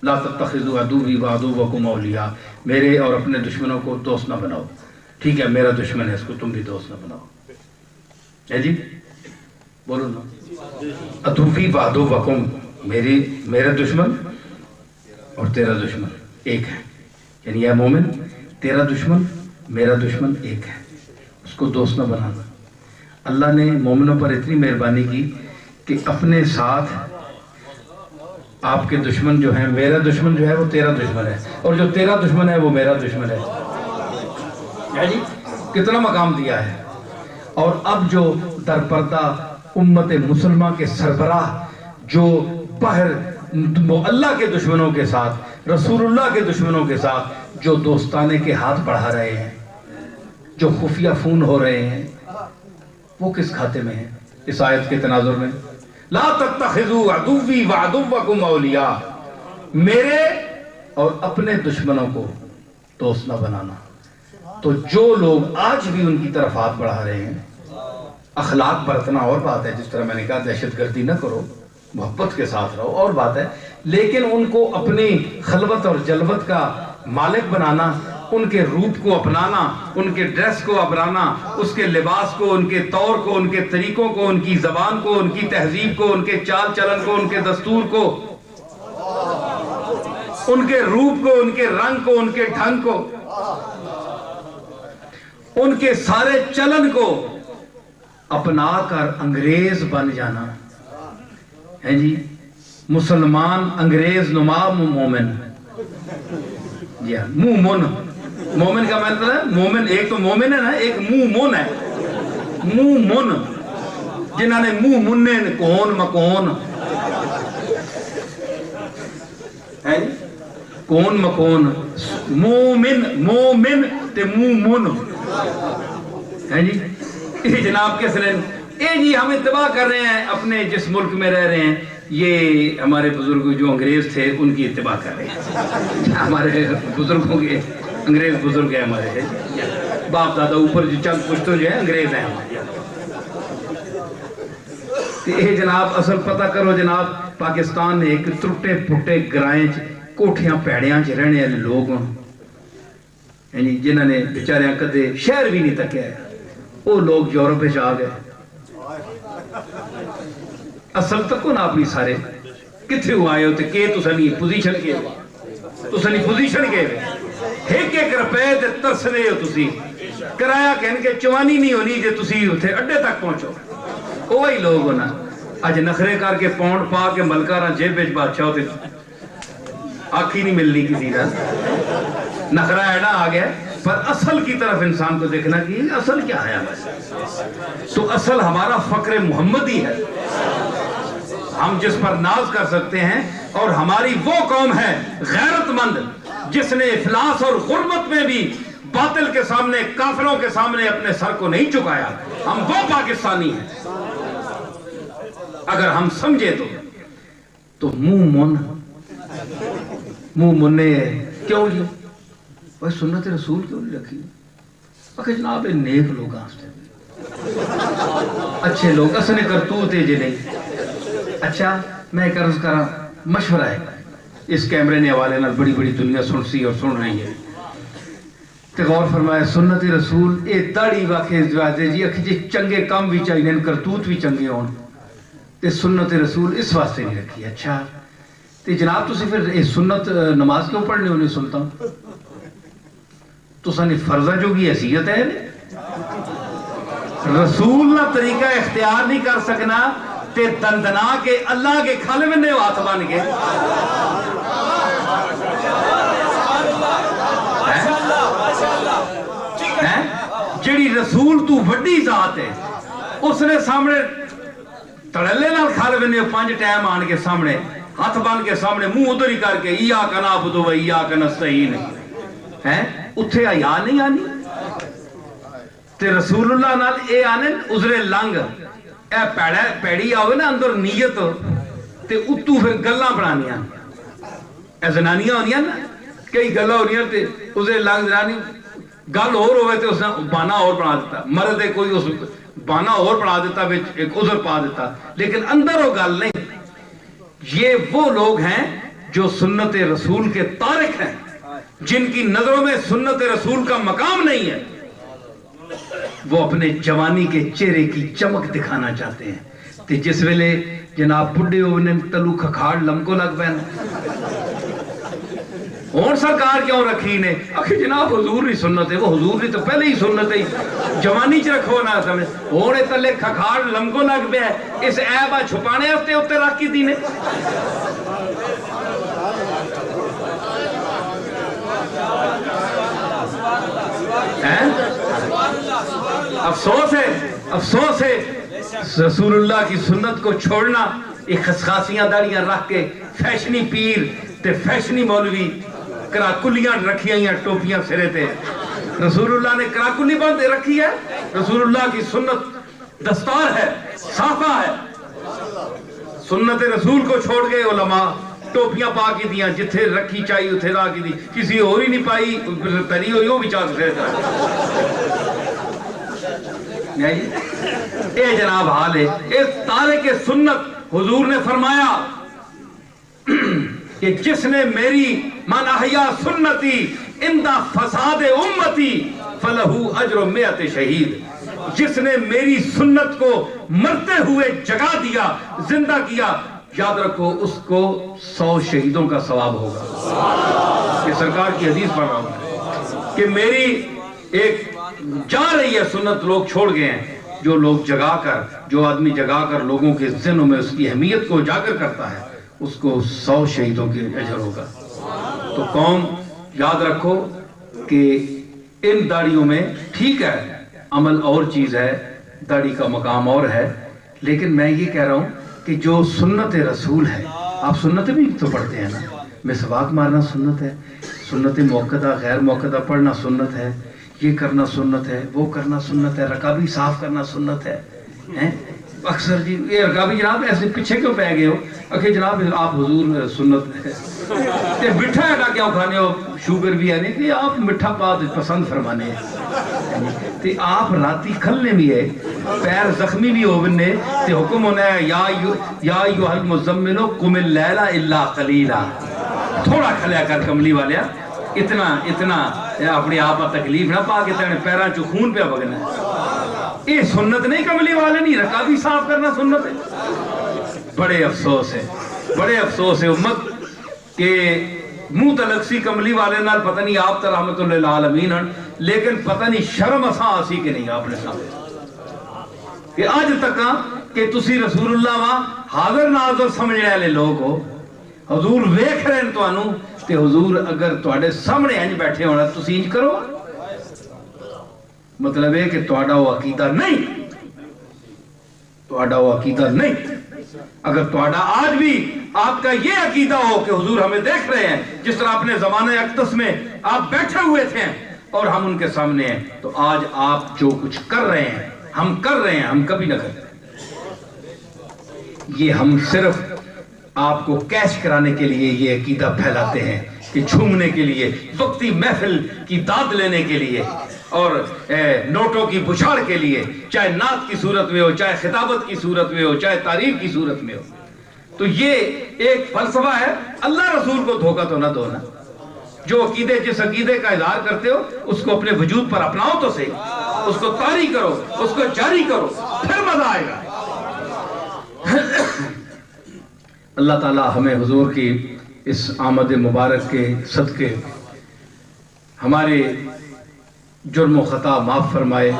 لا تتخذوا عدوی وعدوکم اولیاء، میرے اور اپنے دشمنوں کو دوست نہ بناؤ. ٹھیک ہے میرا دشمن ہے اس کو تم بھی دوست نہ بناؤ. ہے جی بولو نا. عدوی وعدوکم، میرا دشمن اور تیرا دشمن ایک ہے. یعنی اے مومن تیرا دشمن میرا دشمن ایک ہے، اس کو دوست نہ بنانا. اللہ نے مومنوں پر اتنی مہربانی کی کہ اپنے ساتھ آپ کے دشمن جو ہیں، میرا دشمن جو ہے وہ تیرا دشمن ہے، اور جو تیرا دشمن ہے وہ میرا دشمن ہے. جی کتنا مقام دیا ہے. اور اب جو درپردہ امت مسلمہ کے سربراہ جو باہر اللہ کے دشمنوں کے ساتھ، رسول اللہ کے دشمنوں کے ساتھ جو دوستانے کے ہاتھ بڑھا رہے ہیں، جو خفیہ فون ہو رہے ہیں، وہ کس کھاتے میں ہیں اس آیت کے تناظر میں؟ لا تتخذوا عدوی وعدوکم اولیاء، میرے اور اپنے دشمنوں کو دوست نہ بنانا. تو جو لوگ آج بھی ان کی طرف ہاتھ بڑھا رہے ہیں، اخلاق برتنا اور بات ہے، جس طرح میں نے کہا دہشت گردی نہ کرو، محبت کے ساتھ رہو اور بات ہے، لیکن ان کو اپنی خلوت اور جلوت کا مالک بنانا، ان کے روپ کو اپنانا، ان کے ڈریس کو اپنانا، اس کے لباس کو، ان کے طور کو، ان کے طریقوں کو، ان کی زبان کو، ان کی تہذیب کو، ان کے چال چلن کو، ان کے دستور کو، ان کے روپ کو، ان کے رنگ کو، ان کے ڈھنگ کو، ان کے سارے چلن کو اپنا کر انگریز بن جانا ہے جی. مسلمان انگریز نما مومن. جی ہاں مومن، مومن کا مطلب ہے مومن، ایک تو مومن ہے نا، ایک مومن ہے. مومن جنہوں نے منہ منن کون مکون ہے جی، کون مکون، مومن مومن تے مومن ہے جی. یہ جناب کے سلن اے جی ہم اتباع کر رہے ہیں اپنے جس ملک میں رہ رہے ہیں، یہ ہمارے بزرگ جو انگریز تھے ان کی اتباع کر رہے ہیں. ہمارے بزرگوں کے انگریز بزرگ ہیں ہمارے، باپ دادا اوپر جو چند پشتوں جو ہیں انگریز ہیں ہمارے. یہ جناب اصل پتہ کرو جناب، پاکستان نے ایک ٹرٹے پھٹے گرائیں کوٹھیاں پیڑیاں چ رہنے والے لوگ ہیں جنہوں نے بیچاریاں کدے شہر بھی نہیں تکیا ہے، وہ لوگ یورپ میں آ گئے. اصل تکو نا اپنی سارے کتھے ہو آئے ہوتے کہ تسانی پوزیشن کے ایک ایک روپے دے ترس رہے ہو تسی، کرایہ کہن کے چوانی نہیں ہونی جے تسی اتھے اڈے تک پہنچو. وہی لوگ ہونا اج نخرے کر کے پاؤنڈ پا کے ملکہ جیب بیچ بادشاہ ہوتے، آنکھی نہیں ملنی کسی کا، نخرہ ایڈا آ گیا. پر اصل کی طرف انسان کو دیکھنا کہ اصل کیا ہے ہمارا. تو اصل ہمارا فقر محمدی ہے، ہم جس پر ناز کر سکتے ہیں، اور ہماری وہ قوم ہے غیرت مند جس نے افلاس اور غربت میں بھی باطل کے سامنے، کافروں کے سامنے اپنے سر کو نہیں چکایا. ہم وہ پاکستانی ہیں اگر ہم سمجھے تو منہ مننے کیوں جی بھائی سنت رسول کیوں نہیں رکھی؟ کہ جناب نیک لوگ اچھے لوگ اسنے کرتوتے جی نہیں. اچھا میں ایک عرض کرا مشورہ ہے، اس کیمرے نے حوالے نال بڑی بڑی دنیا سن سی اور سن رہی ہے، تے غور فرمایا سنت رسول اے داڑھی واقعی جوازے جی اکھی جی چنگے کام بھی چاہیے، کرتوت بھی چنگے ہون، تے سنت رسول اس واسطے نہیں رکھی. اچھا تے جناب تسی پھر اے سنت نماز کیوں پڑھنے ہونے سلطان؟ تو سانی فرضہ جو کی حیثیت ہے رسول نہ طریقہ اختیار نہیں کر سکنا تے دندنا کے اللہ کے کھالے میں نے ہاتھ بن گئے. جڑی رسول تو وڈی ذات ہے اس نے سامنے تڑلے نال کھالے میں نے 5 ٹائم آن کے سامنے ہاتھ بن کے سامنے منہ ادھر ہی کر کے ایاک نعبد و ایاک نستعین ہے، اتھے آیا نہیں آنی. تے رسول اللہ نال اے آنے عذر لنگ اے پیڑی آوے نا اندر نیت تے اتو پھر گلاں بنانیاں. اے زنانیاں ہونیاں نا کئی گلاں ہونیاں تے عذر لنگ زنانی گل اور ہوئے تے اس نے بانا اور بنا دیتا، مرد کوئی اس بانا اور بنا دیتا ایک عذر پا دیتا، لیکن اندر وہ گل نہیں. یہ وہ لوگ ہیں جو سنت رسول کے تارک ہیں، جن کی نظروں میں سنت رسول کا مقام نہیں ہے، وہ اپنے جوانی کے چہرے کی چمک دکھانا چاہتے ہیں کہ جس ویلے جناب بڈھے ہونے تلو کھکھاڑ لمکو لگ پین اور سرکار کیوں رکھی نے آخر جناب حضور نہیں سنت ہے، وہ حضور نہیں تو پہلے ہی سنت ہے، جوانی چ رکھو نہ سمجھ ہونے تلے کھکھاڑ لمکو لگ پیا اس عیبا چھپانے ہفتے اتنے رکھ کی نے۔ افسوس ہے رسول اللہ کی سنت کو چھوڑنا، ایک خسخاسیاں داڑیاں رکھ کے فیشنی پیر تے فیشنی مولوی کراکلیاں رکھی ہیں ٹوپیاں سرے تے۔ رسول اللہ نے کراکلی بند رکھی ہے، رسول اللہ کی سنت دستار ہے، صافہ ہے۔ سنت رسول کو چھوڑ گئے علماء ٹوپیاں پا کی دیاں، جتھے رکھی چاہیے اتھے را کی دی، کسی اور ہی نہیں پائی تری ہوئی وہ بھی چاہ سکتے اے جناب حال ہے۔ اس تارک سنت حضور نے فرمایا کہ جس نے میری من احیا سنتی اندہ فساد امتی فلہو اجر مئت شہید، جس نے میری سنت کو مرتے ہوئے جگا دیا، زندہ کیا، یاد رکھو اس کو 100 شہیدوں کا ثواب ہوگا۔ یہ سرکار کی حدیث پڑھ رہا ہوں کہ میری ایک جا رہی ہے سنت، لوگ چھوڑ گئے ہیں، جو لوگ جگا کر، جو آدمی جگا کر لوگوں کے ذہنوں میں اس کی اہمیت کو اجاگر کرتا ہے، اس کو 100 شہیدوں کے اجر ہوگا۔ تو قوم یاد رکھو کہ ان داڑیوں میں ٹھیک ہے عمل اور چیز ہے، داڑھی کا مقام اور ہے، لیکن میں یہ کہہ رہا ہوں کہ جو سنت رسول ہے، آپ سنتیں بھی تو پڑھتے ہیں نا، مسواک مارنا سنت ہے، سنت موقدہ غیر موقدہ پڑھنا سنت ہے، یہ کرنا سنت ہے، وہ کرنا سنت ہے، رکابی صاف کرنا سنت ہے۔ اکثر جی یہ رکابی جناب ایسے پیچھے کیوں پہ گئے ہو؟ اکھے جناب آپ حضور سنت ہے مٹھا ہے کیوں کھانے ہو، شوگر بھی ہے نہیں کہ آپ مٹھا بات پسند فرمانے ہیں تے آپ راتی کھلنے بھی ہے، پیر زخمی بھی ہو بننے تے حکم ہونا ہے یا ایوہ المزملو قم اللیل الا قلیلا، تھوڑا کھلیا کر کملی والیا، اتنا اپنی آپ تکلیف نہ پا کے تینے پیران چو خون پہ بگنا ہے۔ یہ سنت نہیں کملی والے نہیں، رکابی صاف کرنا سنت ہے۔ بڑے افسوس ہے امت کہ منہ تلک سی کملی والے نال پتہ نہیں آپ تا رحمت اللہ العالمین ہیں، لیکن پتہ نہیں شرم اساں آسی کہ نہیں آپ نے سامنے کہ آج تک کہ تسی رسول اللہ وہاں حاضر ناظر سمجھنے والے لوگ ہو، حضور ویکھ رہے ہیں تو انہوں تے حضور اگر تواڈے سامنے انج بیٹھے ہونا تسی انج کرو، مطلب ہے کہ تواڈا وہ عقیدہ نہیں۔ اگر تواڈا آج بھی آپ کا یہ عقیدہ ہو کہ حضور ہمیں دیکھ رہے ہیں، جس طرح اپنے زمانہ اقدس میں آپ بیٹھے ہوئے تھے اور ہم ان کے سامنے ہیں، تو آج آپ جو کچھ کر رہے ہیں ہم کبھی نہ کرتے۔ یہ ہم صرف آپ کو کیش کرانے کے لیے یہ عقیدہ پھیلاتے ہیں کہ جھومنے کے لیے، وقتی محفل کی داد لینے کے لیے اور نوٹوں کی بچھاڑ کے لیے، چاہے نعت کی صورت میں ہو، چاہے خطابت کی صورت میں ہو، چاہے تعریف کی صورت میں ہو۔ تو یہ ایک فلسفہ ہے، اللہ رسول کو دھوکہ تو نہ دو نا۔ جو عقیدے جس عقیدے کا اظہار کرتے ہو اس کو اپنے وجود پر اپناؤ تو صحیح، اس کو طاری کرو، اس کو جاری کرو، پھر مزہ آئے گا۔ اللہ تعالی ہمیں حضور کی اس آمد مبارک کے صدقے ہمارے جرم و خطا معاف فرمائے۔